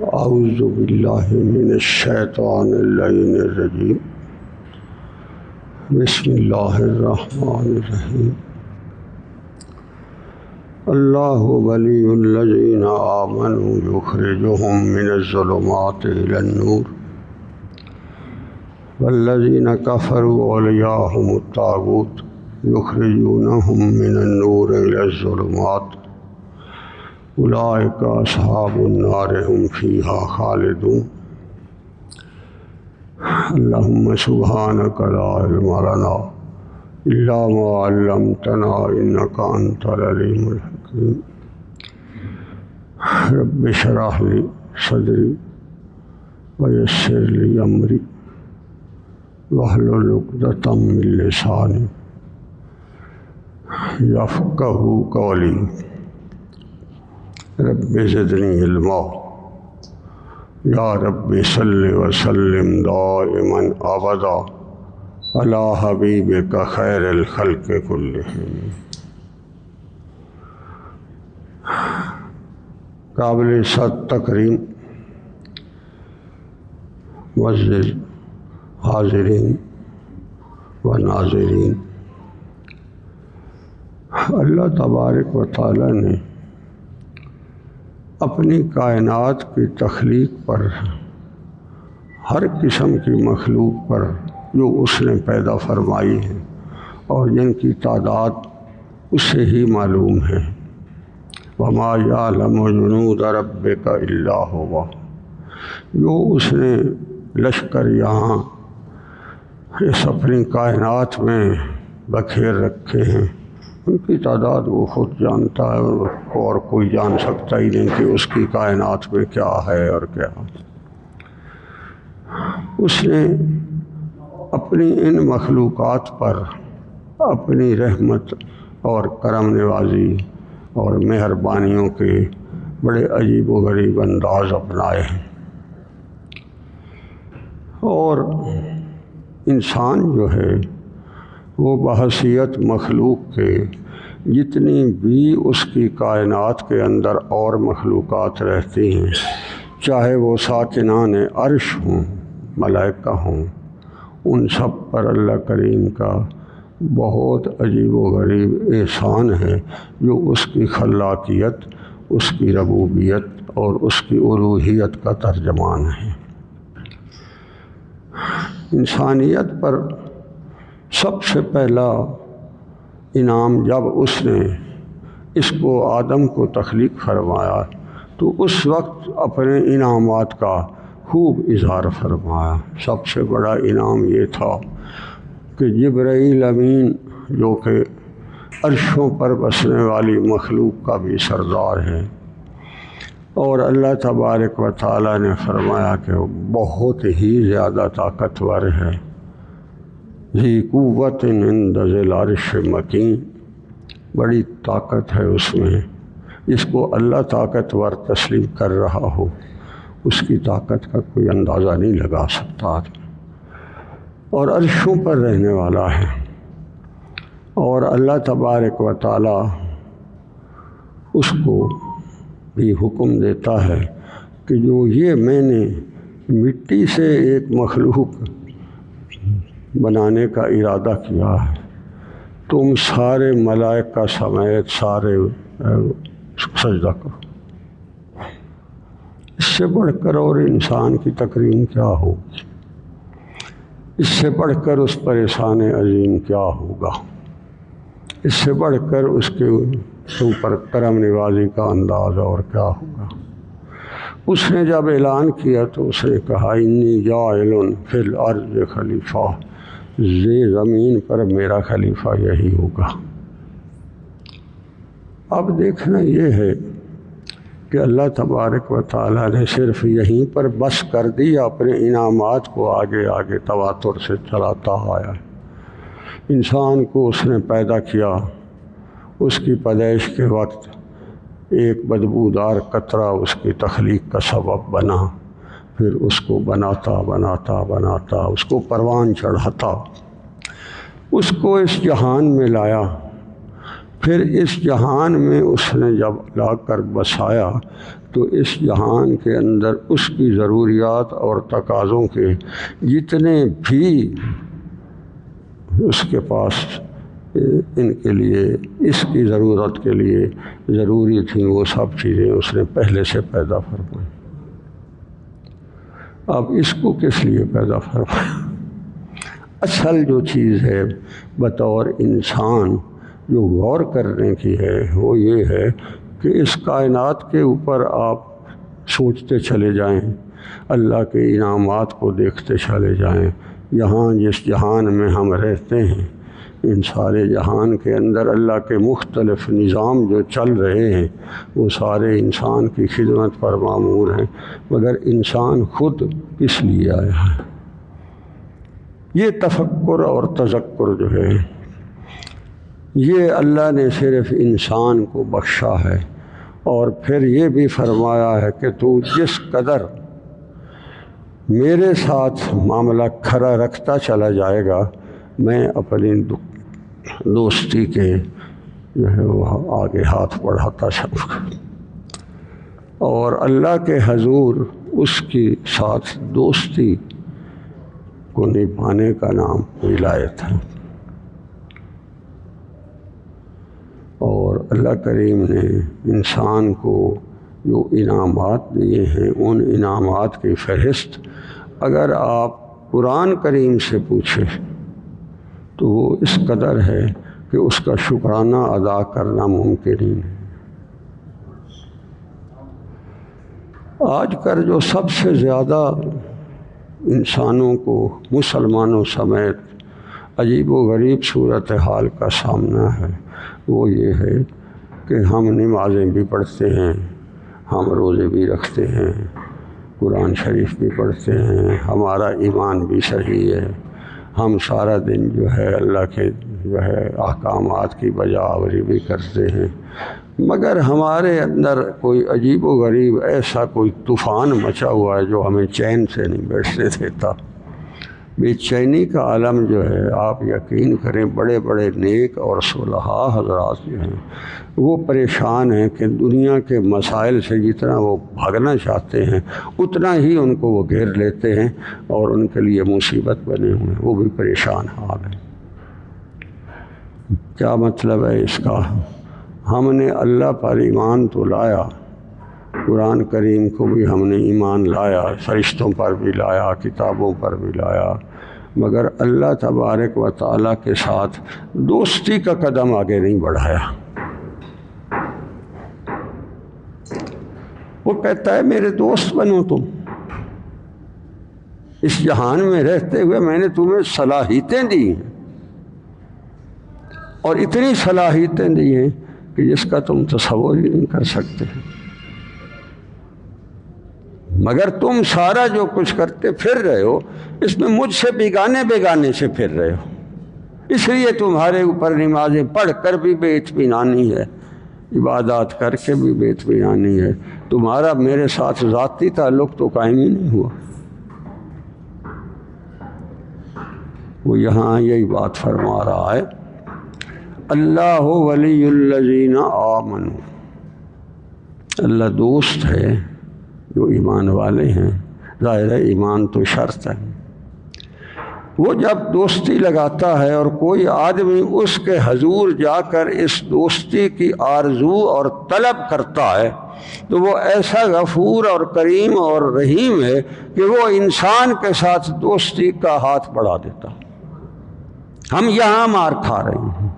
اعوذ باللہ من الشیطان اللعین الرجیم بسم اللہ الرحمن الرحیم اللہ ولی الذین آمنوا یخرجهم من الظلمات الی النور والذین کفروا اولیاءهم الطاغوت یخرجونهم من النور الی الظلمات اولئک اصحاب النار هم فیہا خالدون۔ اللہم سبحانک لا علم لنا الا ما علمتنا انک انت العلیم الحکیم۔ رب اشرح لی صدری ویسر لی امری واحلل عقدۃ من لسانی یفقہوا قولی۔ رب زدنی علما یا رب صلی وسلم دائما ابدا علی حبیبک خیر الخلق کلہم۔ قابل صد تکریم معزز حاضرین و ناظرین، اللہ تبارک و تعالی نے اپنی کائنات کی تخلیق پر، ہر قسم کی مخلوق پر جو اس نے پیدا فرمائی ہے اور جن کی تعداد اسے ہی معلوم ہے، وَمَا يَعْلَمُ جُنُودَ رَبِّكَ إِلَّا هُوَ، جو اس نے لشکر یہاں اس اپنی کائنات میں بکھیر رکھے ہیں، ان کی تعداد وہ خود جانتا ہے اور کوئی جان سکتا ہی نہیں کہ اس کی کائنات میں کیا ہے اور کیا۔ اس نے اپنی ان مخلوقات پر اپنی رحمت اور کرم نوازی اور مہربانیوں کے بڑے عجیب و غریب انداز اپنائے ہیں، اور انسان جو ہے وہ بحیثیت مخلوق کے جتنی بھی اس کی کائنات کے اندر اور مخلوقات رہتی ہیں، چاہے وہ ساکنان عرش ہوں، ملائکہ ہوں، ان سب پر اللہ کریم کا بہت عجیب و غریب احسان ہے، جو اس کی خلاقیت، اس کی ربوبیت اور اس کی الوہیت کا ترجمان ہے۔ انسانیت پر سب سے پہلا انعام جب اس نے اس کو آدم کو تخلیق فرمایا تو اس وقت اپنے انعامات کا خوب اظہار فرمایا۔ سب سے بڑا انعام یہ تھا کہ جبرائیل امین، جو کہ عرشوں پر بسنے والی مخلوق کا بھی سردار ہے، اور اللہ تبارک و تعالی نے فرمایا کہ وہ بہت ہی زیادہ طاقتور ہے، ذی قوت عند ذی العرش مکین، بڑی طاقت ہے اس میں، جس کو اللہ طاقتور تسلیم کر رہا ہو اس کی طاقت کا کوئی اندازہ نہیں لگا سکتا، اور عرشوں پر رہنے والا ہے۔ اور اللہ تبارک و تعالی اس کو بھی حکم دیتا ہے کہ جو یہ میں نے مٹی سے ایک مخلوق بنانے کا ارادہ کیا ہے، تم سارے ملائکہ سمیت سارے سجدہ کرو۔ اس سے بڑھ کر اور انسان کی تکریم کیا ہوگی، اس سے بڑھ کر اس پر احسان عظیم کیا ہوگا، اس سے بڑھ کر اس کے اوپر کرم نوازی کا انداز اور کیا ہوگا۔ اس نے جب اعلان کیا تو اس نے کہا انی جاعل فی الارض خلیفہ، زمین پر میرا خلیفہ یہی ہوگا۔ اب دیکھنا یہ ہے کہ اللہ تبارک و تعالیٰ نے صرف یہیں پر بس کر دی، اپنے انعامات کو آگے آگے تواتر سے چلاتا آیا ہے۔ انسان کو اس نے پیدا کیا، اس کی پیدائش کے وقت ایک بدبودار قطرہ اس کی تخلیق کا سبب بنا، پھر اس کو بناتا بناتا بناتا اس کو پروان چڑھاتا، اس کو اس جہان میں لایا، پھر اس جہان میں اس نے جب لا کر بسایا تو اس جہان کے اندر اس کی ضروریات اور تقاضوں کے جتنے بھی اس کے پاس ان کے لیے اس کی ضرورت کے لیے ضروری تھیں وہ سب چیزیں اس نے پہلے سے پیدا فرمائی۔ اب اس کو کس لیے پیدا فرمایا؟ اصل جو چیز ہے بطور انسان جو غور کرنے کی ہے وہ یہ ہے کہ اس کائنات کے اوپر آپ سوچتے چلے جائیں، اللہ کے انعامات کو دیکھتے چلے جائیں۔ یہاں جس جہان میں ہم رہتے ہیں ان سارے جہان کے اندر اللہ کے مختلف نظام جو چل رہے ہیں وہ سارے انسان کی خدمت پر مامور ہیں، مگر انسان خود کس لیے آیا ہے؟ یہ تفکر اور تذکر جو ہے یہ اللہ نے صرف انسان کو بخشا ہے، اور پھر یہ بھی فرمایا ہے کہ تو جس قدر میرے ساتھ معاملہ کھرا رکھتا چلا جائے گا میں اپنی دوستی کے جو ہے وہ آگے ہاتھ بڑھاتا چلوں گا، اور اللہ کے حضور اس کے ساتھ دوستی کو نبھانے کا نام ولایت ہے۔ اور اللہ کریم نے انسان کو جو انعامات دیے ہیں ان انعامات کی فہرست اگر آپ قرآن کریم سے پوچھیں تو وہ اس قدر ہے کہ اس کا شکرانہ ادا کرنا ممکن ہی نہیں۔ آج کل جو سب سے زیادہ انسانوں کو مسلمانوں سمیت عجیب و غریب صورتحال کا سامنا ہے وہ یہ ہے کہ ہم نمازیں بھی پڑھتے ہیں، ہم روزے بھی رکھتے ہیں، قرآن شریف بھی پڑھتے ہیں، ہمارا ایمان بھی صحیح ہے، ہم سارا دن جو ہے اللہ کے جو ہے احکامات کی بجاوری بھی کرتے ہیں، مگر ہمارے اندر کوئی عجیب و غریب ایسا کوئی طوفان مچا ہوا ہے جو ہمیں چین سے نہیں بیٹھنے دیتا۔ بے چینی کا عالم جو ہے آپ یقین کریں بڑے بڑے نیک اور صلحاء حضرات جو ہیں وہ پریشان ہیں کہ دنیا کے مسائل سے جتنا وہ بھاگنا چاہتے ہیں اتنا ہی ان کو وہ گھیر لیتے ہیں اور ان کے لیے مصیبت بنے ہوئے ہیں، وہ بھی پریشان حال ہیں۔ کیا مطلب ہے اس کا؟ ہم نے اللہ پر ایمان تو لایا، قرآن کریم کو بھی ہم نے ایمان لایا، فرشتوں پر بھی لایا، کتابوں پر بھی لایا، مگر اللہ تبارک و تعالیٰ کے ساتھ دوستی کا قدم آگے نہیں بڑھایا۔ وہ کہتا ہے میرے دوست بنو تم، اس جہان میں رہتے ہوئے میں نے تمہیں صلاحیتیں دی ہیں، اور اتنی صلاحیتیں دی ہیں کہ جس کا تم تصور ہی نہیں کر سکتے، مگر تم سارا جو کچھ کرتے پھر رہے ہو اس میں مجھ سے بیگانے سے پھر رہے ہو، اس لیے تمہارے اوپر نمازیں پڑھ کر بھی بے اطمینانی ہے، عبادات کر کے بھی بے اطمینانی ہے، تمہارا میرے ساتھ ذاتی تعلق تو قائم ہی نہیں ہوا۔ وہ یہاں یہی بات فرما رہا ہے، اللہ ولی الذین آمنوا، اللہ دوست ہے جو ایمان والے ہیں، ظاہر ہے ایمان تو شرط ہے۔ وہ جب دوستی لگاتا ہے اور کوئی آدمی اس کے حضور جا کر اس دوستی کی آرزو اور طلب کرتا ہے تو وہ ایسا غفور اور کریم اور رحیم ہے کہ وہ انسان کے ساتھ دوستی کا ہاتھ بڑھا دیتا۔ ہم یہاں مار کھا رہے ہیں،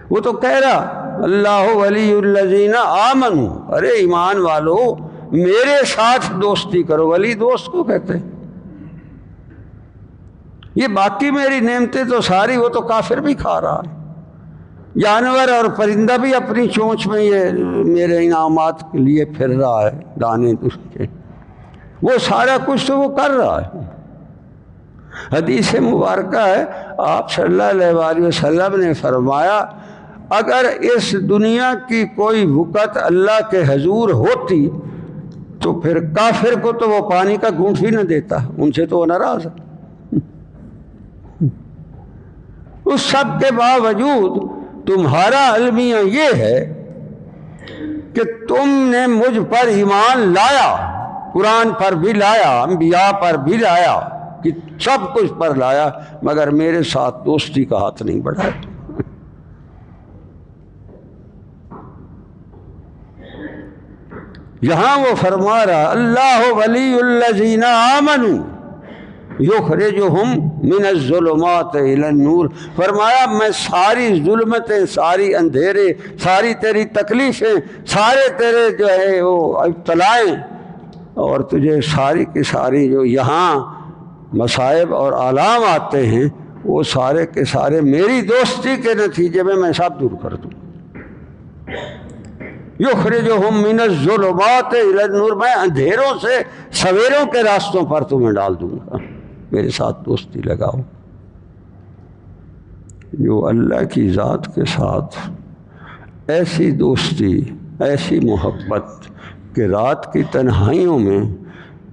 وہ تو کہہ رہا اللہ ولی الذین آمنوا، ارے ایمان والو میرے ساتھ دوستی کرو، ولی دوست کو کہتے ہیں۔ یہ باقی میری نعمتیں تو ساری وہ تو کافر بھی کھا رہا ہے، جانور اور پرندہ بھی اپنی چونچ میں یہ میرے انعامات کے لیے پھر رہا ہے، دانے اس کے، وہ سارا کچھ تو وہ کر رہا ہے۔ حدیث مبارکہ ہے آپ صلی اللہ علیہ وآلہ وسلم نے فرمایا اگر اس دنیا کی کوئی وقت اللہ کے حضور ہوتی تو پھر کافر کو تو وہ پانی کا گھونٹ بھی نہ دیتا، ان سے تو وہ ناراض ہے۔ اس سب کے باوجود تمہارا المیہ یہ ہے کہ تم نے مجھ پر ایمان لایا، قرآن پر بھی لایا، انبیاء پر بھی لایا، کہ سب کچھ پر لایا، مگر میرے ساتھ دوستی کا ہاتھ نہیں بڑھایا۔ یہاں وہ فرما رہا اللہ ولی الذین آمنوا یخرجہم من الظلمات الی النور، فرمایا میں ساری ظلمتیں، ساری اندھیرے، ساری تیری تکلیفیں، سارے تیرے جو ہے وہ ابتلائیں، اور تجھے ساری کی ساری جو یہاں مصائب اور آلام آتے ہیں، وہ سارے کے سارے میری دوستی کے نتیجے میں سب دور کر دوں۔ یخرجہم من الظلمات الی النور، میں اندھیروں سے سویروں کے راستوں پر تمہیں ڈال دوں گا، میرے ساتھ دوستی لگاؤ۔ جو اللہ کی ذات کے ساتھ ایسی دوستی، ایسی محبت کہ رات کی تنہائیوں میں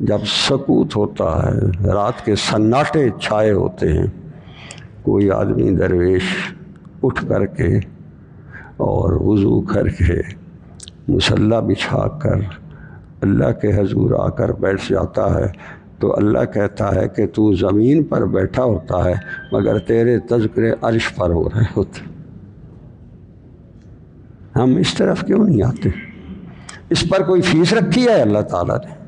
جب سکوت ہوتا ہے، رات کے سناٹے چھائے ہوتے ہیں، کوئی آدمی درویش اٹھ کر کے اور وضو کر کے مصلی بچھا کر اللہ کے حضور آ کر بیٹھ جاتا ہے، تو اللہ کہتا ہے کہ تو زمین پر بیٹھا ہوتا ہے مگر تیرے تذکرے عرش پر ہو رہے ہوتے۔ ہم اس طرف کیوں نہیں آتے؟ اس پر کوئی فیس رکھی ہے اللہ تعالیٰ نے؟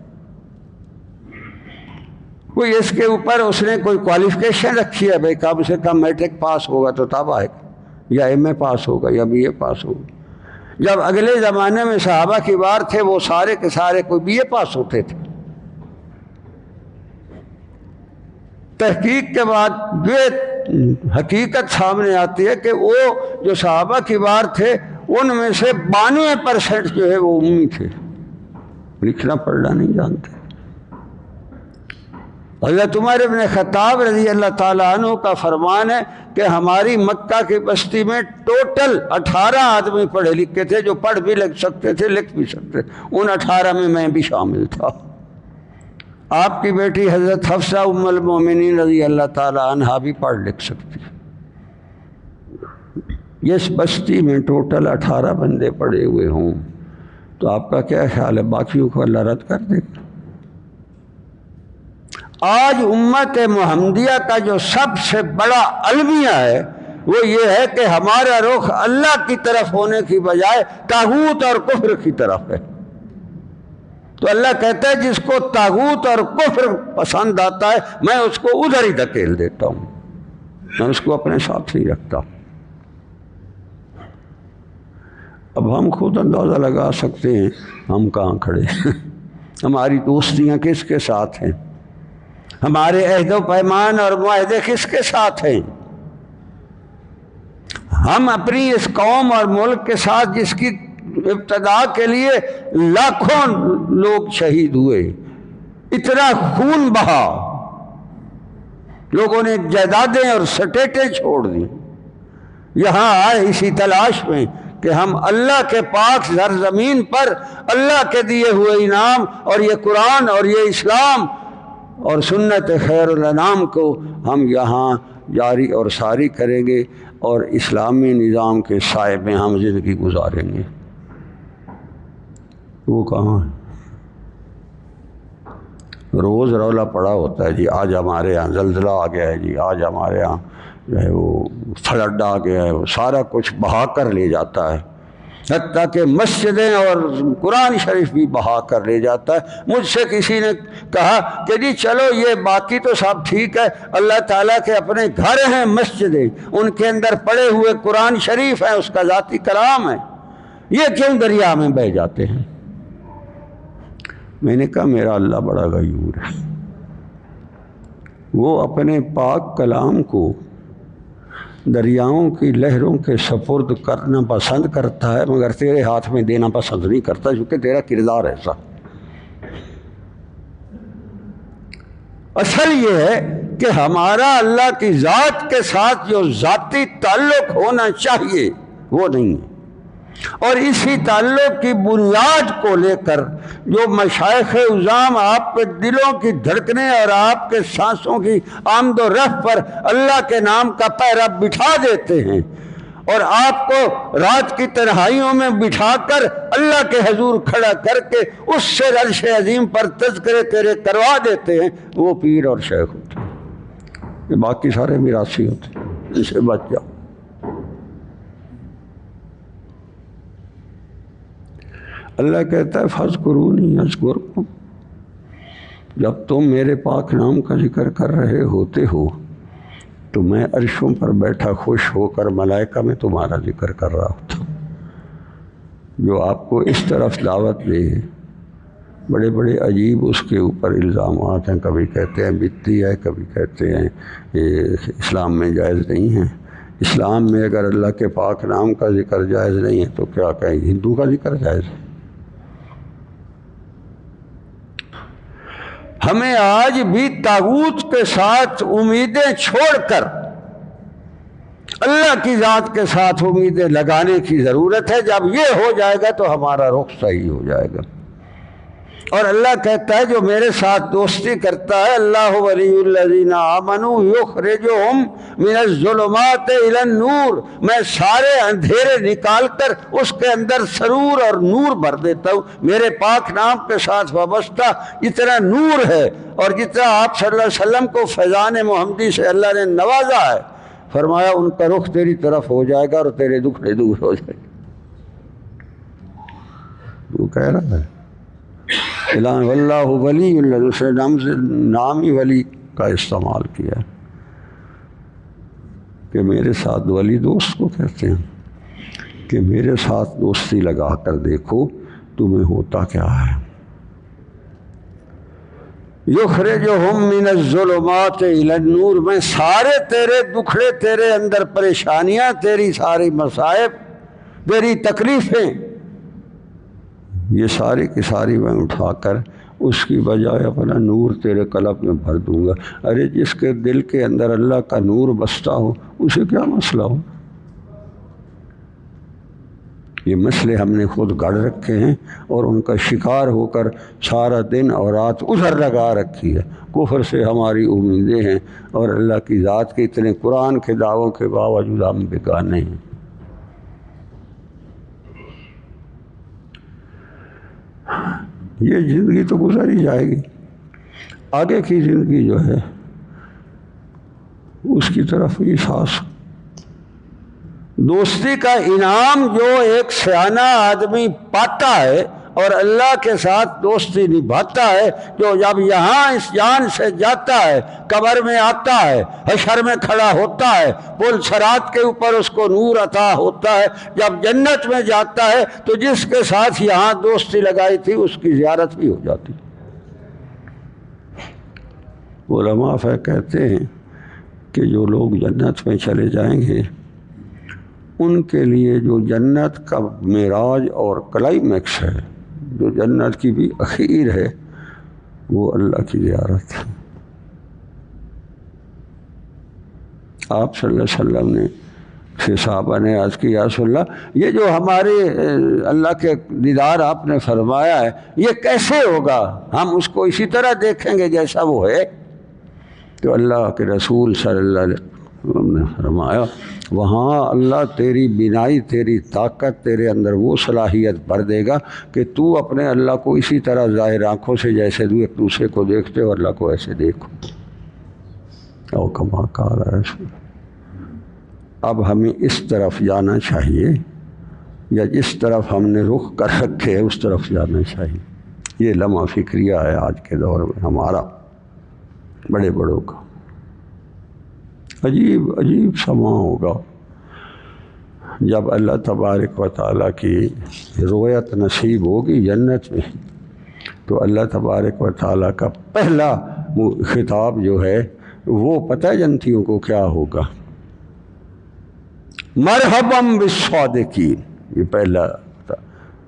کوئی اس کے اوپر اس نے کوئی کوالیفیکیشن رکھی ہے؟ بھائی کم سے کم میٹرک پاس ہوگا تو تب آئے گا، یا ایم اے پاس ہوگا، یا بی اے پاس ہوگا۔ جب اگلے زمانے میں صحابہ کبار تھے، وہ سارے کے سارے کوئی بی اے پاس ہوتے تھے۔ تحقیق کے بعد یہ حقیقت سامنے آتی ہے کہ وہ جو صحابہ کبار تھے ان میں سے 92% جو ہے وہ امی تھے، لکھنا پڑھنا نہیں جانتے۔ حضرت عمر ابن خطاب رضی اللہ تعالیٰ عنہ کا فرمان ہے کہ ہماری مکہ کی بستی میں ٹوٹل 18 آدمی پڑھے لکھے تھے، جو پڑھ بھی لکھ سکتے تھے، لکھ بھی سکتے تھے۔ ان 18 میں میں بھی شامل تھا۔ آپ کی بیٹی حضرت حفصہ ام المومنین رضی اللہ تعالیٰ عنہا بھی پڑھ لکھ سکتی۔ اس بستی میں ٹوٹل 18 بندے پڑے ہوئے ہوں تو آپ کا کیا خیال ہے باقیوں کو اللہ رد کر دے گا؟ آج امت محمدیہ کا جو سب سے بڑا المیہ ہے وہ یہ ہے کہ ہمارا رخ اللہ کی طرف ہونے کی بجائے طاغوت اور کفر کی طرف ہے۔ تو اللہ کہتا ہے جس کو طاغوت اور کفر پسند آتا ہے میں اس کو ادھر ہی دھکیل دیتا ہوں، میں اس کو اپنے ساتھ ہی رکھتا ہوں۔ اب ہم خود اندازہ لگا سکتے ہیں ہم کہاں کھڑے ہیں، ہماری دوستیاں کس کے ساتھ ہیں، ہمارے عہد و پیمان اور معاہدے کس کے ساتھ ہیں۔ ہم اپنی اس قوم اور ملک کے ساتھ جس کی ابتدا کے لیے لاکھوں لوگ شہید ہوئے، اتنا خون بہا، لوگوں نے جائیدادیں اور سٹیٹیں چھوڑ دی، یہاں آئے اسی تلاش میں کہ ہم اللہ کے پاک سرزمین پر اللہ کے دیے ہوئے انعام اور یہ قرآن اور یہ اسلام اور سنت خیر الانام کو ہم یہاں جاری اور ساری کریں گے اور اسلامی نظام کے سائے میں ہم زندگی گزاریں گے۔ وہ کہاں ہے؟ روز رولا پڑا ہوتا ہے، جی آج ہمارے یہاں زلزلہ آ گیا ہے، جی آج ہمارے یہاں جو ہے وہ فلڈ آ گیا ہے، وہ سارا کچھ بہا کر لے جاتا ہے، حتیٰ کہ مسجدیں اور قرآن شریف بھی بہا کر لے جاتا ہے۔ مجھ سے کسی نے کہا کہ جی چلو یہ باقی تو سب ٹھیک ہے، اللہ تعالیٰ کے اپنے گھر ہیں مسجدیں، ان کے اندر پڑے ہوئے قرآن شریف ہیں، اس کا ذاتی کلام ہے، یہ کیوں دریا میں بہہ جاتے ہیں؟ میں نے کہا میرا اللہ بڑا غیور ہے، وہ اپنے پاک کلام کو دریاؤں کی لہروں کے سپرد کرنا پسند کرتا ہے مگر تیرے ہاتھ میں دینا پسند نہیں کرتا، کیونکہ تیرا کردار ایسا۔ اصل یہ ہے کہ ہمارا اللہ کی ذات کے ساتھ جو ذاتی تعلق ہونا چاہیے وہ نہیں ہے۔ اور اسی تعلق کی بنیاد کو لے کر جو مشائخ عظام آپ کے دلوں کی دھڑکنے اور آپ کے سانسوں کی آمد و رفت پر اللہ کے نام کا پیرا بٹھا دیتے ہیں اور آپ کو رات کی تنہائیوں میں بٹھا کر اللہ کے حضور کھڑا کر کے اس سے عرش عظیم پر تذکرے تیرے کروا دیتے ہیں، وہ پیر اور شیخ ہوتے ہیں۔ یہ باقی سارے میراثی ہوتے ہیں، ان سے بچ جاؤ۔ اللہ کہتا ہے فاذکرونی اذکرکم، جب تم میرے پاک نام کا ذکر کر رہے ہوتے ہو تو میں عرشوں پر بیٹھا خوش ہو کر ملائکہ میں تمہارا ذکر کر رہا ہوتا ہوں، جو آپ کو اس طرف دعوت دے۔ بڑے بڑے عجیب اس کے اوپر الزامات ہیں، کبھی کہتے ہیں بدعی ہے، کبھی کہتے ہیں یہ اسلام میں جائز نہیں ہے۔ اسلام میں اگر اللہ کے پاک نام کا ذکر جائز نہیں ہے تو کیا کہیں ہندو کا ذکر جائز ہے؟ ہمیں آج بھی طاغوت کے ساتھ امیدیں چھوڑ کر اللہ کی ذات کے ساتھ امیدیں لگانے کی ضرورت ہے۔ جب یہ ہو جائے گا تو ہمارا رخ صحیح ہو جائے گا۔ اور اللہ کہتا ہے جو میرے ساتھ دوستی کرتا ہے، اللہ ولی الذین آمنوا یخرجہم من الظلمات الی النور، میں سارے اندھیرے نکال کر اس کے اندر سرور اور نور بھر دیتا ہوں۔ میرے پاک نام کے ساتھ وابستہ جتنا نور ہے اور جتنا آپ صلی اللہ علیہ وسلم کو فیضان محمدی سے اللہ نے نوازا ہے، فرمایا ان کا رخ تیری طرف ہو جائے گا اور تیرے دکھڑے دور ہو جائے گا۔ وہ کہہ رہا ہے واللہ ولی اللہ، دوسرے نام ہی ولی کا استعمال کیا کہ میرے ساتھ، ولی دوست کو کہتے ہیں، کہ میرے ساتھ دوستی لگا کر دیکھو تمہیں ہوتا کیا ہے۔ یخرجہم من الظلمات الی النور، میں سارے تیرے دکھڑے، تیرے اندر پریشانیاں، تیری ساری مصائب، تیری تکلیفیں، یہ ساری کی ساری میں اٹھا کر اس کی بجائے اپنا نور تیرے قلب میں بھر دوں گا۔ ارے جس کے دل کے اندر اللہ کا نور بستا ہو اسے کیا مسئلہ ہو؟ یہ مسئلے ہم نے خود گڑھ رکھے ہیں اور ان کا شکار ہو کر سارا دن اور رات ادھر لگا رکھی ہے۔ کفر سے ہماری امیدیں ہیں اور اللہ کی ذات کے اتنے قرآن کے دعووں کے باوجود ہم بیگانے ہیں۔ یہ زندگی تو گزر ہی جائے گی، آگے کی زندگی جو ہے اس کی طرف احساس۔ دوستی کا انعام جو ایک سیانہ آدمی پاتا ہے اور اللہ کے ساتھ دوستی نبھاتا ہے، جو جب یہاں اس جان سے جاتا ہے، قبر میں آتا ہے، حشر میں کھڑا ہوتا ہے، پل صراط کے اوپر اس کو نور عطا ہوتا ہے، جب جنت میں جاتا ہے تو جس کے ساتھ یہاں دوستی لگائی تھی اس کی زیارت بھی ہو جاتی۔ علماء کہتے ہیں کہ جو لوگ جنت میں چلے جائیں گے ان کے لیے جو جنت کا معراج اور کلائمیکس ہے، جو جنت کی بھی اخیر ہے، وہ اللہ کی زیارت ہے۔ آپ صلی اللہ علیہ وسلم نے سے صحابہ نے عرض کی یا رسول اللہ، یہ جو ہمارے اللہ کے دیدار آپ نے فرمایا ہے یہ کیسے ہوگا؟ ہم اس کو اسی طرح دیکھیں گے جیسا وہ ہے؟ تو اللہ کے رسول صلی اللہ علیہ وسلم نے فرمایا وہاں اللہ تیری بینائی، تیری طاقت، تیرے اندر وہ صلاحیت بھر دے گا کہ تو اپنے اللہ کو اسی طرح ظاہر آنکھوں سے جیسے ایک دوسرے کو دیکھتے ہو اللہ کو ایسے دیکھو۔ او کما قال رسول۔ اب ہمیں اس طرف جانا چاہیے، یا جس طرف ہم نے رخ کر رکھے اس طرف جانا چاہیے۔ یہ لمحہ فکریہ ہے آج کے دور میں ہمارا، بڑے بڑوں کا۔ عجیب عجیب سما ہوگا جب اللہ تبارک و تعالیٰ کی رؤیت نصیب ہوگی جنت میں، تو اللہ تبارک و تعالیٰ کا پہلا خطاب جو ہے وہ پتہ جنتیوں کو کیا ہوگا؟ مرحباً بالصادقین، یہ پہلا تھا،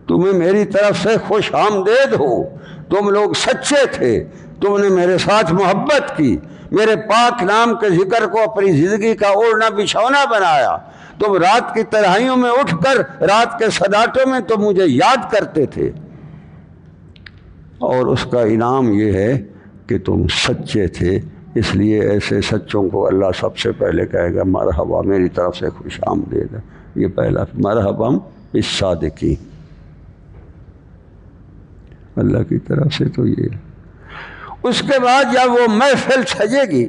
تمہیں میری طرف سے خوش آمدید ہو، تم لوگ سچے تھے، تم نے میرے ساتھ محبت کی، میرے پاک نام کے ذکر کو اپنی زندگی کا اوڑھنا بچھونا بنایا، تم رات کی تنہائیوں میں اٹھ کر رات کے سناٹوں میں تم مجھے یاد کرتے تھے، اور اس کا انعام یہ ہے کہ تم سچے تھے، اس لیے ایسے سچوں کو اللہ سب سے پہلے کہے گا مرحبا، میری طرف سے خوش آمدید ہے۔ یہ پہلا مرحبا بالصادقین، اللہ کی طرف سے تو یہ۔ اس کے بعد جب وہ محفل سجے گی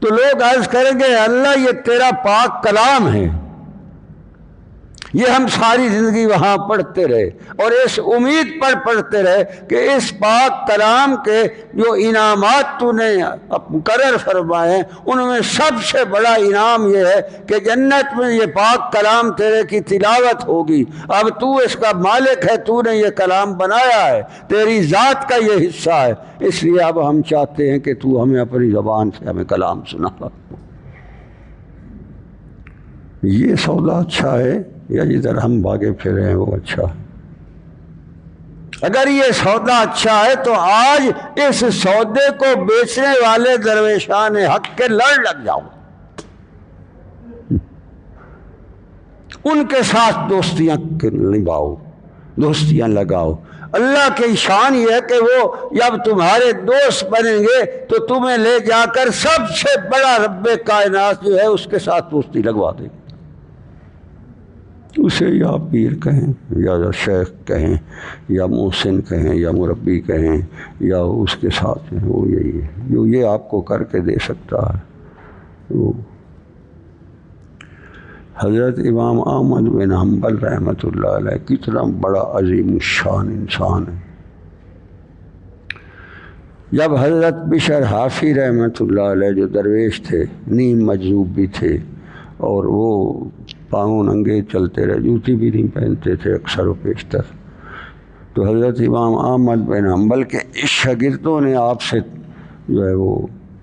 تو لوگ عرض کریں گے اللہ یہ تیرا پاک کلام ہے، یہ ہم ساری زندگی وہاں پڑھتے رہے اور اس امید پر پڑھتے رہے کہ اس پاک کلام کے جو انعامات تو نے مقرر فرمائے ان میں سب سے بڑا انعام یہ ہے کہ جنت میں یہ پاک کلام تیرے کی تلاوت ہوگی۔ اب تو اس کا مالک ہے، تو نے یہ کلام بنایا ہے، تیری ذات کا یہ حصہ ہے، اس لیے اب ہم چاہتے ہیں کہ تو ہمیں اپنی زبان سے ہمیں کلام سنا۔ یہ سودا اچھا ہے یا جدھر ہم بھاگے پھرے ہیں وہ اچھا ہے؟ اگر یہ سودا اچھا ہے تو آج اس سودے کو بیچنے والے درویشان حق کے لڑ لگ جاؤ، ان کے ساتھ دوستیاں نبھاؤ، دوستیاں لگاؤ۔ اللہ کی شان یہ ہے کہ وہ جب تمہارے دوست بنیں گے تو تمہیں لے جا کر سب سے بڑا رب کائنات جو ہے اس کے ساتھ دوستی لگوا دے گی۔ اسے یا پیر کہیں یا شیخ کہیں یا محسن کہیں یا مربی کہیں یا اس کے ساتھ ہیں، وہ یہی ہے جو یہ آپ کو کر کے دے سکتا ہے۔ وہ حضرت امام احمد بن حنبل رحمۃ اللہ علیہ کتنا بڑا عظیم الشان انسان ہے۔ جب حضرت بشر حافی رحمۃ اللہ علیہ جو درویش تھے، نیم مجذوب بھی تھے اور وہ پاؤں ننگے چلتے رہے، جوتی بھی نہیں پہنتے تھے اکثر و بیشتر، تو حضرت امام احمد بن حنبل کے اس شاگردوں نے آپ سے جو ہے وہ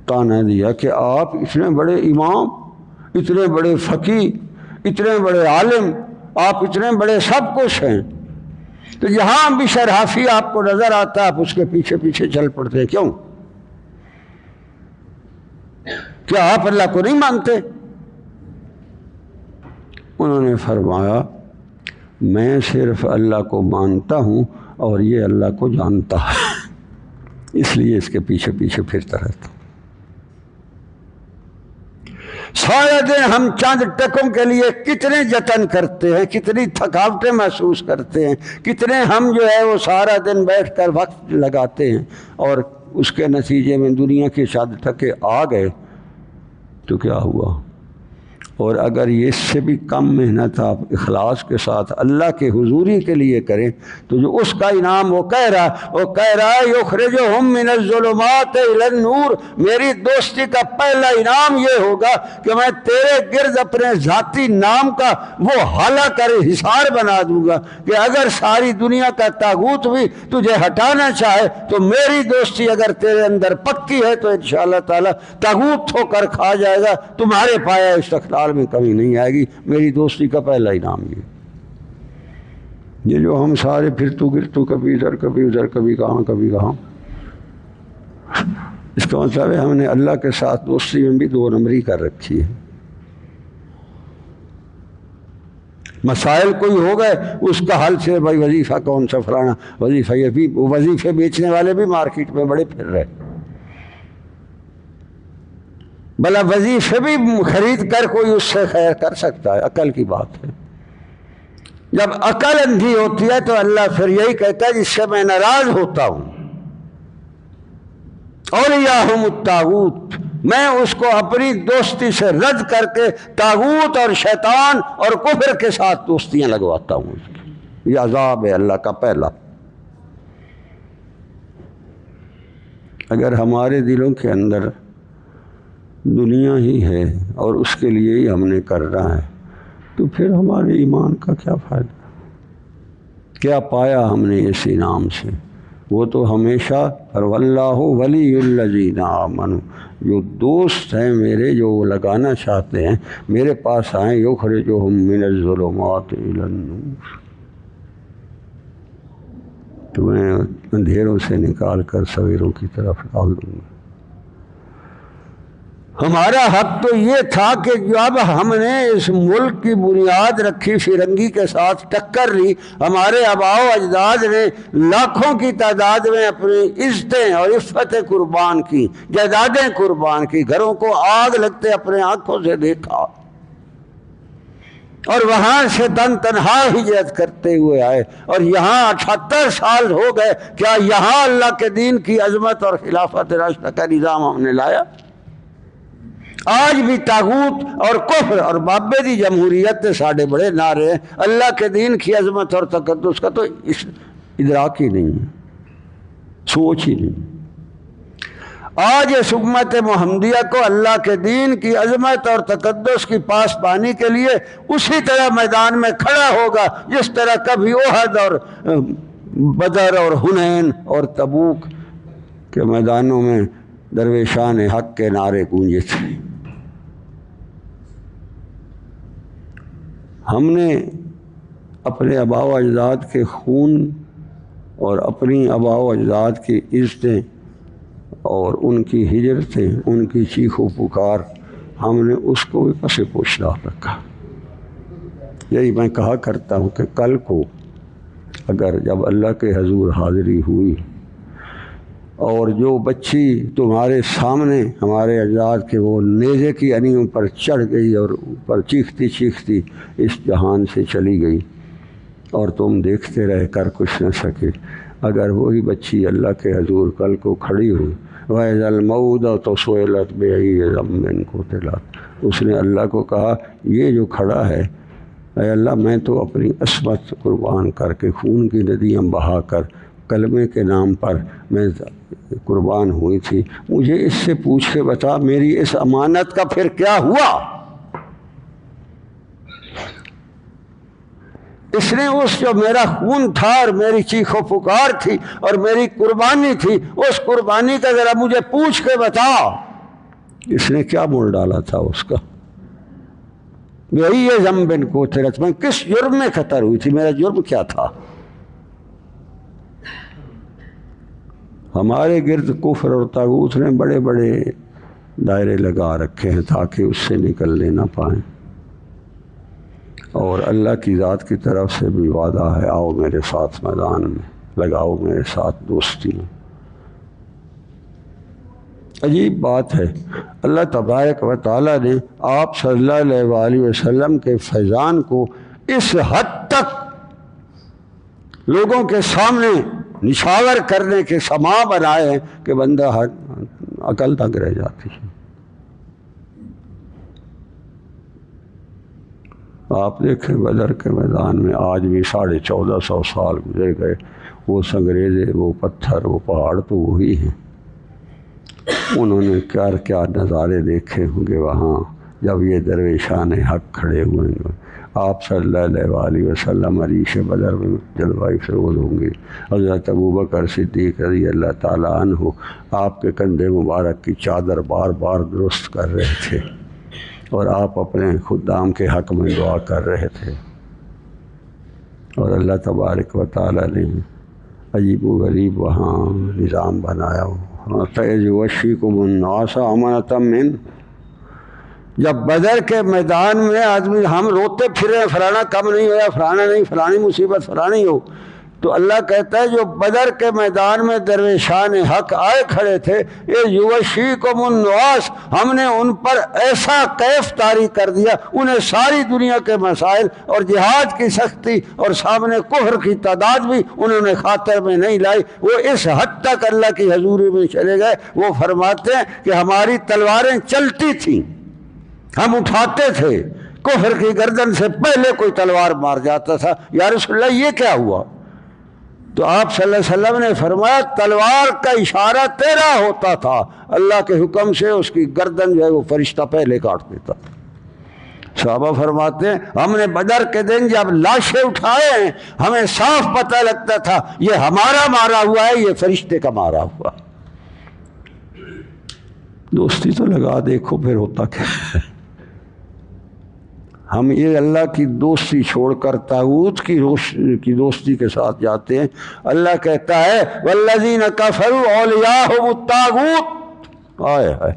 تانا دیا کہ آپ اتنے بڑے امام، اتنے بڑے فقیہ، اتنے بڑے عالم، آپ اتنے بڑے سب کچھ ہیں، تو یہاں بشر حافی آپ کو نظر آتا آپ اس کے پیچھے پیچھے چل پڑتے ہیں، کیوں؟ کیا آپ اللہ کو نہیں مانتے؟ انہوں نے فرمایا میں صرف اللہ کو مانتا ہوں اور یہ اللہ کو جانتا ہے، اس لیے اس کے پیچھے پیچھے پھرتا رہتا ہوں۔ سارے دن ہم چند ٹکوں کے لیے کتنے جتن کرتے ہیں، کتنی تھکاوٹیں محسوس کرتے ہیں، کتنے ہم جو ہے وہ سارا دن بیٹھ کر وقت لگاتے ہیں، اور اس کے نتیجے میں دنیا کے چند ٹکے آ گئے تو کیا ہوا؟ اور اگر یہ اس سے بھی کم محنت آپ اخلاص کے ساتھ اللہ کے حضوری کے لیے کریں تو جو اس کا انعام وہ کہہ رہا ہے یخرجہم من الظلمات الی النور، میری دوستی کا پہلا انعام یہ ہوگا کہ میں تیرے گرد اپنے ذاتی نام کا وہ حالہ کر حصار بنا دوں گا کہ اگر ساری دنیا کا طاغوت بھی تجھے ہٹانا چاہے تو میری دوستی اگر تیرے اندر پکی ہے تو انشاءاللہ تعالی طاغوت ہو کر کھا جائے گا، تمہارے پایا استقلال میں کمی نہیں آئے گی۔ میری دوستی کا پہلا انعام یہ جو ہم سارے پھرتو گرتو کبھی ادھر کبھی ادھر کبھی کہاں، اس کا مطلب ہے ہم نے اللہ کے ساتھ دوستی میں بھی دو نمبری کر رکھی ہے۔ مسائل کوئی ہو گئے اس کا حل سے بھائی وظیفہ کون سا فلانا وظیفہ، یہ بھی وظیفے بیچنے والے بھی مارکیٹ میں بڑے پھر رہے، بھلا وظیفے بھی خرید کر کوئی اس سے خیر کر سکتا ہے؟ عقل کی بات ہے۔ جب عقل اندھی ہوتی ہے تو اللہ پھر یہی کہتا ہے جس سے میں ناراض ہوتا ہوں، اولیاءہم الطاغوت، میں اس کو اپنی دوستی سے رد کر کے طاغوت اور شیطان اور کفر کے ساتھ دوستیاں لگواتا ہوں۔ یہ عذاب ہے اللہ کا پہلا۔ اگر ہمارے دلوں کے اندر دنیا ہی ہے اور اس کے لیے ہی ہم نے کرنا ہے تو پھر ہمارے ایمان کا کیا فائدہ؟ کیا پایا ہم نے اس انعام سے؟ وہ تو ہمیشہ واللہ ولی الذین آمنوا، جو دوست ہیں میرے جو وہ لگانا چاہتے ہیں میرے پاس آئیں، یخرجہم من الظلمات الی النور، تو میں اندھیروں سے نکال کر سویروں کی طرف ڈال دوں گا۔ ہمارا حق تو یہ تھا کہ جب ہم نے اس ملک کی بنیاد رکھی، فرنگی کے ساتھ ٹکر لی، ہمارے آباء و اجداد نے لاکھوں کی تعداد میں اپنی عزتیں اور عفتیں قربان کی، جائیدادیں قربان کی، گھروں کو آگ لگتے اپنے آنکھوں سے دیکھا، اور وہاں سے تن تنہا ہجرت کرتے ہوئے آئے، اور یہاں 78 سال ہو گئے، کیا یہاں اللہ کے دین کی عظمت اور خلافت راشدہ کا نظام ہم نے لایا؟ آج بھی طاغوت اور کفر اور بابے دی جمہوریت کے ساڑھے بڑے نعرے ہیں، اللہ کے دین کی عظمت اور تقدس کا تو ادراک ہی نہیں ہے، سوچ ہی نہیں۔ آج اس امت محمدیہ کو اللہ کے دین کی عظمت اور تقدس کی پاسبانی کے لیے اسی طرح میدان میں کھڑا ہوگا جس طرح کبھی احد اور بدر اور حنین اور تبوک کے میدانوں میں درویشان حق کے نعرے گونجے تھے۔ ہم نے اپنے آباء و اجداد کے خون اور اپنی آباء و اجداد کی عزتیں اور ان کی ہجرتیں، ان کی چیخ و پکار، ہم نے اس کو بھی پس پوش ڈال رکھا۔ یہی میں کہا کرتا ہوں کہ کل کو اگر جب اللہ کے حضور حاضری ہوئی اور جو بچی تمہارے سامنے ہمارے اجداد کے وہ نیزے کی انیوں پر چڑھ گئی اور اوپر چیختی چیختی اس جہان سے چلی گئی اور تم دیکھتے رہ کر کچھ نہ سکے، اگر وہی بچی اللہ کے حضور کل کو کھڑی ہوئی، وَإِذَا الْمَوْءُودَةُ سُئِلَتْ بِأَيِّ ذَنبٍ قُتِلَتْ، اس نے اللہ کو کہا یہ جو کھڑا ہے، اے اللہ میں تو اپنی عصمت قربان کر کے خون کی ندیاں بہا کر کلمے کے نام پر میں قربان ہوئی تھی، مجھے اس سے پوچھ کے بتا میری اس امانت کا پھر کیا ہوا؟ اس نے اس جو میرا خون تھا اور میری چیخ و پکار تھی اور میری قربانی تھی، اس قربانی کا ذرا مجھے پوچھ کے بتا اس نے کیا مول ڈالا تھا اس کا؟ یہ ذنب قتلت، میں کس جرم میں قتل ہوئی تھی، میرا جرم کیا تھا؟ ہمارے گرد کفر اور طاغوت نے بڑے بڑے دائرے لگا رکھے ہیں تاکہ اس سے نکلنے نہ پائیں، اور اللہ کی ذات کی طرف سے بھی وعدہ ہے، آؤ میرے ساتھ میدان میں، لگاؤ میرے ساتھ دوستی۔ عجیب بات ہے، اللہ تبارک و تعالیٰ نے آپ صلی اللہ علیہ وآلہ وسلم کے فیضان کو اس حد تک لوگوں کے سامنے نشاور کرنے کے سما بنائے ہیں کہ بندہ عقل تک رہ جاتی ہے۔ آپ دیکھیں بدر کے میدان میں آج بھی 1450 سال گزر گئے، وہ سنگریزے، وہ پتھر، وہ پہاڑ تو وہی ہیں۔ انہوں نے کیا کیا نظارے دیکھے ہوں گے وہاں جب یہ درویشان حق کھڑے ہوئے ہیں۔ آپ صلی اللہ علیہ وآلہ وسلم عریش بدر میں جلوہ افروز ہوں گے۔ حضرت ابوبکر صدیق رضی اللہ تعالیٰ عنہ آپ کے کندھے مبارک کی چادر بار بار درست کر رہے تھے اور آپ اپنے خدام کے حق میں دعا کر رہے تھے، اور اللہ تبارک و تعالیٰ نے عجیب و غریب وہاں نظام بنایا ہو، تَيَجْوَشِّكُمُ النَّاسَ أَمَنَةً مِّنْهُ۔ جب بدر کے میدان میں آدمی ہم روتے پھرے فلانا کم نہیں ہوا، فلانا نہیں، فلانی مصیبت فلانی ہو، تو اللہ کہتا ہے جو بدر کے میدان میں درویشان حق آئے کھڑے تھے، یہ یوشیکم النواس، ہم نے ان پر ایسا کیف طاری کر دیا، انہیں ساری دنیا کے مسائل اور جہاد کی سختی اور سامنے کفر کی تعداد بھی انہوں نے خاطر میں نہیں لائی، وہ اس حد تک اللہ کی حضوری میں چلے گئے۔ وہ فرماتے ہیں کہ ہماری تلواریں چلتی تھیں، ہم اٹھاتے تھے، کفر کی گردن سے پہلے کوئی تلوار مار جاتا تھا۔ یا رسول اللہ یہ کیا ہوا؟ تو آپ صلی اللہ علیہ وسلم نے فرمایا تلوار کا اشارہ تیرا ہوتا تھا، اللہ کے حکم سے اس کی گردن جو ہے وہ فرشتہ پہلے کاٹ دیتا تھا۔ صحابہ فرماتے ہیں ہم نے بدر کے دن جب لاشیں اٹھائے ہیں ہمیں صاف پتہ لگتا تھا یہ ہمارا مارا ہوا ہے، یہ فرشتے کا مارا ہوا۔ دوستی تو لگا دیکھو پھر ہوتا کیا ہے۔ ہم یہ اللہ کی دوستی چھوڑ کر طاغوت کی دوستی کے ساتھ جاتے ہیں۔ اللہ کہتا ہے والذین کفروا اولیاءہم الطاغوت، آئے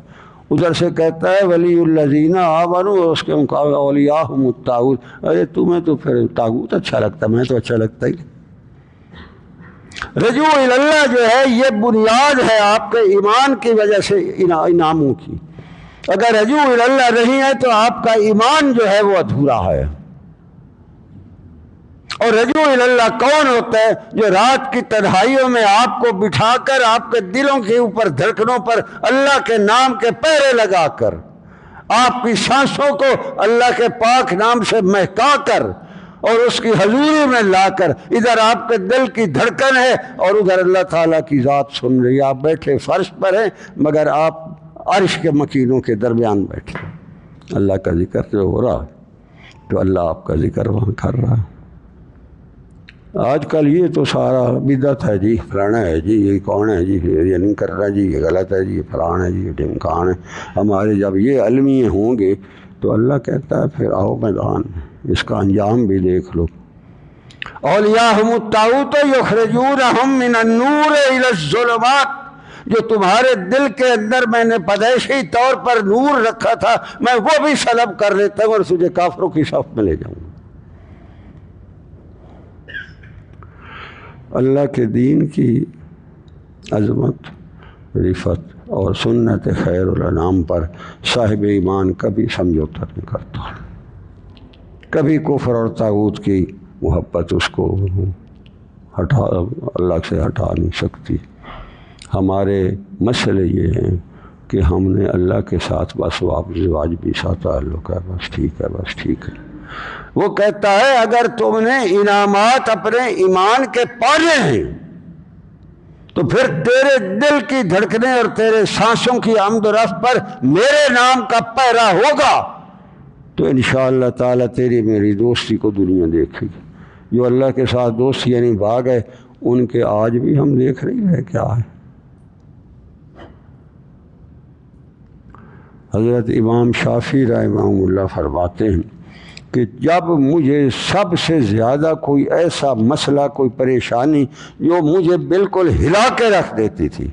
ادھر سے کہتا ہے ولی الذین آمنوا، اور اس کے مقابلے اولیاءہم الطاغوت۔ ارے تمہیں تو پھر طاغوت اچھا لگتا، میں تو اچھا لگتا ہی۔ رجوع اللہ جو ہے یہ بنیاد ہے آپ کے ایمان کی وجہ سے انعاموں کی۔ اگر رجوع اللہ نہیں ہے تو آپ کا ایمان جو ہے وہ ادھورا ہے۔ اور رجوع اللہ کون ہوتا ہے؟ جو رات کی تنہائیوں میں آپ کو بٹھا کر آپ کے دلوں کے اوپر دھڑکنوں پر اللہ کے نام کے پہرے لگا کر، آپ کی سانسوں کو اللہ کے پاک نام سے مہکا کر اور اس کی حضوری میں لا کر، ادھر آپ کے دل کی دھڑکن ہے اور ادھر اللہ تعالیٰ کی ذات سن رہی ہے۔ آپ بیٹھے فرش پر ہیں مگر آپ عرش کے مکینوں کے درمیان بیٹھے، اللہ کا ذکر جو ہو رہا ہے تو اللہ آپ کا ذکر وہاں کر رہا ہے۔ آج کل یہ تو سارا بدعت ہے جی، فلانا ہے جی، یہ کون ہے جی، یہ نہیں کر رہا جی، یہ غلط ہے جی، یہ فلانا ہے جی، یہ ڈھمکان ہے۔ ہمارے جب یہ علمیے ہوں گے تو اللہ کہتا ہے پھر آؤ میدان میں، اس کا انجام بھی دیکھ لو۔ اولیاءہم الطاغوت یخرجونہم من النور الی الظلمات، جو تمہارے دل کے اندر میں نے پیدائشی طور پر نور رکھا تھا، میں وہ بھی سلب کر لیتا ہوں اور تجھے کافروں کی صف میں لے جاؤں گا۔ اللہ کے دین کی عظمت، رفت اور سنت خیر الانام پر صاحب ایمان کبھی سمجھوتا نہیں کرتا، کبھی کفر اور طاغوت کی محبت اس کو اللہ سے ہٹا نہیں سکتی۔ ہمارے مسئلے یہ ہیں کہ ہم نے اللہ کے ساتھ بس واجبی سا تعلق ہے، بس ٹھیک ہے، بس ٹھیک ہے۔ وہ کہتا ہے اگر تم نے انعامات اپنے ایمان کے پانے ہیں تو پھر تیرے دل کی دھڑکنے اور تیرے سانسوں کی آمد و رفت پر میرے نام کا پہرا ہوگا تو انشاءاللہ تعالیٰ تیری میری دوستی کو دنیا دیکھے گی۔ جو اللہ کے ساتھ دوست یعنی بھاگ ہے، ان کے آج بھی ہم دیکھ رہے ہیں کیا ہے۔ حضرت امام شافعی رحمہ اللہ فرماتے ہیں کہ جب مجھے سب سے زیادہ کوئی ایسا مسئلہ، کوئی پریشانی جو مجھے بالکل ہلا کے رکھ دیتی تھی،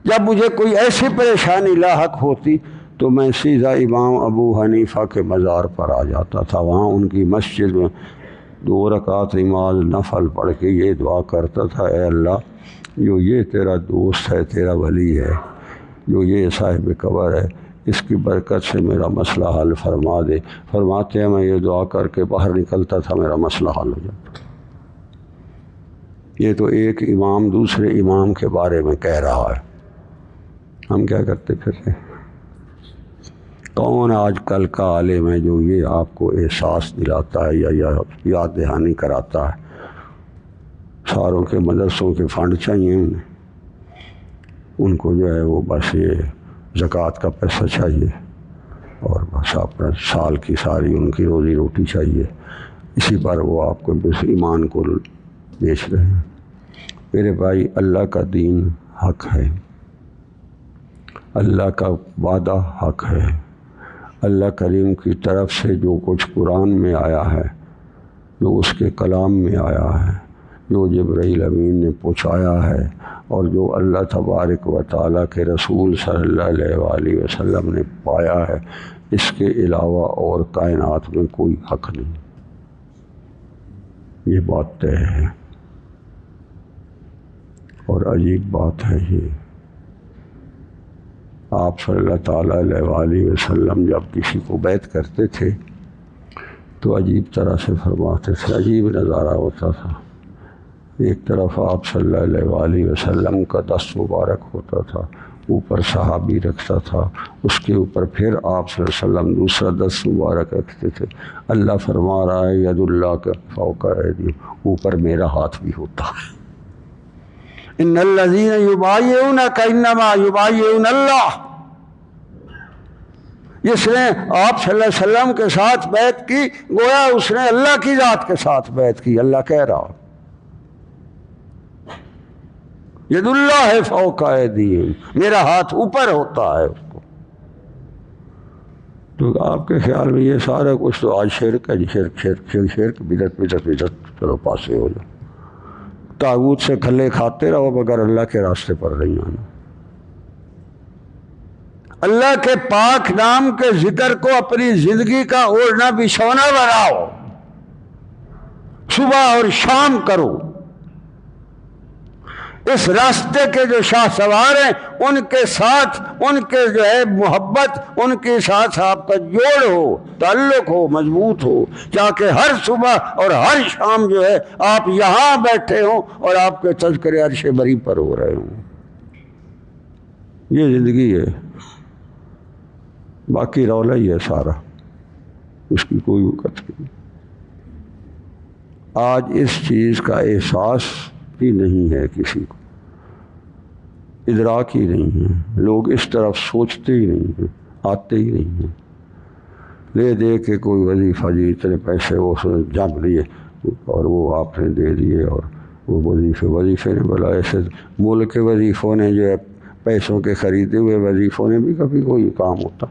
جب مجھے کوئی ایسی پریشانی لاحق ہوتی تو میں سیدھا امام ابو حنیفہ کے مزار پر آ جاتا تھا۔ وہاں ان کی مسجد میں 2 رکعت نماز نفل پڑھ کے یہ دعا کرتا تھا، اے اللہ جو یہ تیرا دوست ہے، تیرا ولی ہے، جو یہ صاحب قبر ہے، اس کی برکت سے میرا مسئلہ حل فرما دے۔ فرماتے ہیں میں یہ دعا کر کے باہر نکلتا تھا، میرا مسئلہ حل ہو جاتا۔ یہ تو ایک امام دوسرے امام کے بارے میں کہہ رہا ہے، ہم کیا کرتے پھر رہے؟ کون آج کل کا عالم ہے جو یہ آپ کو احساس دلاتا ہے یا یاد دہانی کراتا ہے؟ ساروں کے مدرسوں کے فنڈ چاہیے انہیں، ان کو جو ہے وہ بس یہ زکوٰۃ کا پیسہ چاہیے اور بس اپنا سال کی ساری ان کی روزی روٹی چاہیے، اسی پر وہ آپ کو بس ایمان کو بیچ رہے ہیں۔ میرے بھائی، اللہ کا دین حق ہے، اللہ کا وعدہ حق ہے، اللہ کریم کی طرف سے جو کچھ قرآن میں آیا ہے، جو اس کے کلام میں آیا ہے، جو جبرائیل امین نے پہنچایا ہے اور جو اللہ تبارک و تعالیٰ کے رسول صلی اللہ علیہ وآلہ وسلم نے پایا ہے، اس کے علاوہ اور کائنات میں کوئی حق نہیں۔ یہ بات طے ہے اور عجیب بات ہے یہ۔ آپ صلی اللہ تعالیٰ علیہ وآلہ وسلم جب کسی کو بیعت کرتے تھے تو عجیب طرح سے فرماتے تھے، عجیب نظارہ ہوتا تھا۔ ایک طرف آپ صلی اللہ علیہ وآلہ وسلم کا دست مبارک ہوتا تھا، اوپر صحابی رکھتا تھا، اس کے اوپر پھر آپ صلی اللہ علیہ وسلم دوسرا دست مبارک رکھتے تھے۔ اللہ فرما رہا ہے ید اللہ کا فوق ایدیہم، اوپر میرا ہاتھ بھی ہوتا ہے۔ ان الذین یبایعونک انما یبایعون اللہ، جس نے آپ صلی اللہ علیہ وسلم کے ساتھ بیعت کی گویا اس نے اللہ کی ذات کے ساتھ بیعت کی۔ اللہ کہہ رہا ید اللہ فوق ایدیہم، میرا ہاتھ اوپر ہوتا ہے اس کو۔ تو آپ کے خیال میں یہ سارا کچھ تو آج شرک ہے، شرک بدعت، چلو پاسے ہو جاؤ، طاغوت سے کھلے کھاتے رہو مگر اللہ کے راستے پر نہیں آنا۔ اللہ کے پاک نام کے ذکر کو اپنی زندگی کا اوڑھنا بچھونا بناؤ، صبح اور شام کرو۔ اس راستے کے جو شاہ سوار ہیں ان کے ساتھ ان کے جو ہے محبت، ان کے ساتھ آپ کا جوڑ ہو، تعلق ہو، مضبوط ہو، تاکہ ہر صبح اور ہر شام جو ہے آپ یہاں بیٹھے ہوں اور آپ کے تذکرے عرش بری پر ہو رہے ہوں۔ یہ زندگی ہے، باقی رولا ہی ہے سارا، اس کی کوئی وقت نہیں۔ آج اس چیز کا احساس بھی نہیں ہے، کسی کو ادراک ہی نہیں ہے، لوگ اس طرف سوچتے ہی نہیں ہیں، آتے ہی نہیں ہیں۔ لے دے کے کوئی وظیفہ جی اتنے پیسے وہ جم لیے اور وہ آپ نے دے دیے، اور وہ وظیفے نے بلا ایسے ملک کے وظیفوں نے جو ہے پیسوں کے خریدے ہوئے وظیفوں نے بھی کبھی کوئی کام ہوتا۔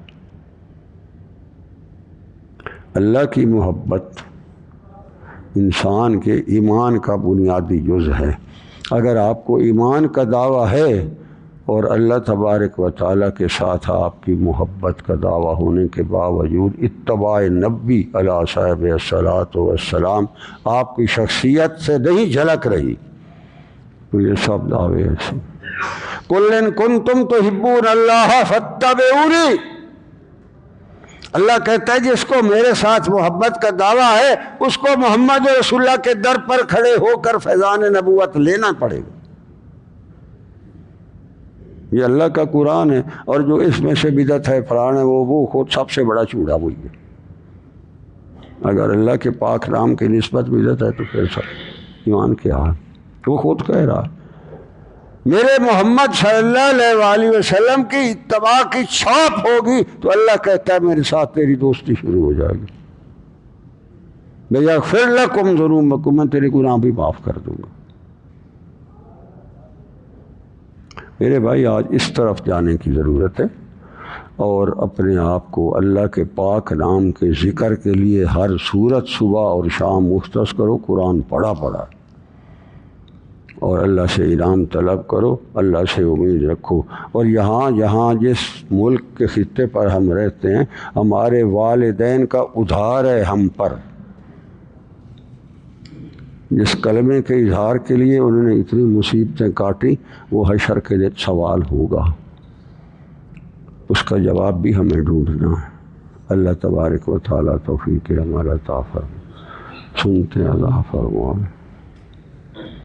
اللہ کی محبت انسان کے ایمان کا بنیادی جز ہے۔ اگر آپ کو ایمان کا دعویٰ ہے اور اللہ تبارک و تعالیٰ کے ساتھ آپ کی محبت کا دعویٰ ہونے کے باوجود اتباع نبی علیہ صاحب الصلاۃ والسلام آپ کی شخصیت سے نہیں جھلک رہی تو یہ سب دعوے ایسے۔ قُلْ إِن كُنتُمْ تُحِبُّونَ اللَّهَ فَاتَّبِعُونِی، اللہ کہتا ہے جس کو میرے ساتھ محبت کا دعویٰ ہے اس کو محمد رسول اللہ کے در پر کھڑے ہو کر فیضان نبوت لینا پڑے گا۔ یہ اللہ کا قرآن ہے، اور جو اس میں سے بدعت ہے فلاں ہے وہ خود سب سے بڑا چوڑا وہی ہے۔ اگر اللہ کے پاک نام کی نسبت بدعت ہے تو پھر سب ایمان کیا ہے؟ وہ خود کہہ رہا ہے میرے محمد صلی اللہ علیہ وآلہ وسلم کی اتباع کی چھاپ ہوگی تو اللہ کہتا ہے میرے ساتھ تیری دوستی شروع ہو جائے گی۔ بِیَغْفِرْ لَکُمْ ذُنُوبَکُم، میں تیرے گناہ بھی معاف کر دوں گا۔ میرے بھائی آج اس طرف جانے کی ضرورت ہے، اور اپنے آپ کو اللہ کے پاک نام کے ذکر کے لیے ہر صورت صبح اور شام مختص کرو، قرآن پڑھا اور اللہ سے انعام طلب کرو، اللہ سے امید رکھو۔ اور یہاں جس ملک کے خطے پر ہم رہتے ہیں ہمارے والدین کا ادھار ہے ہم پر، جس کلمے کے اظہار کے لیے انہوں نے اتنی مصیبتیں کاٹی وہ حشر کے دن سوال ہوگا، اس کا جواب بھی ہمیں ڈھونڈنا ہے۔ اللہ تبارک و تعالیٰ توفیق عمل عطا فرمائے۔ سنتے اللہ فرمائے۔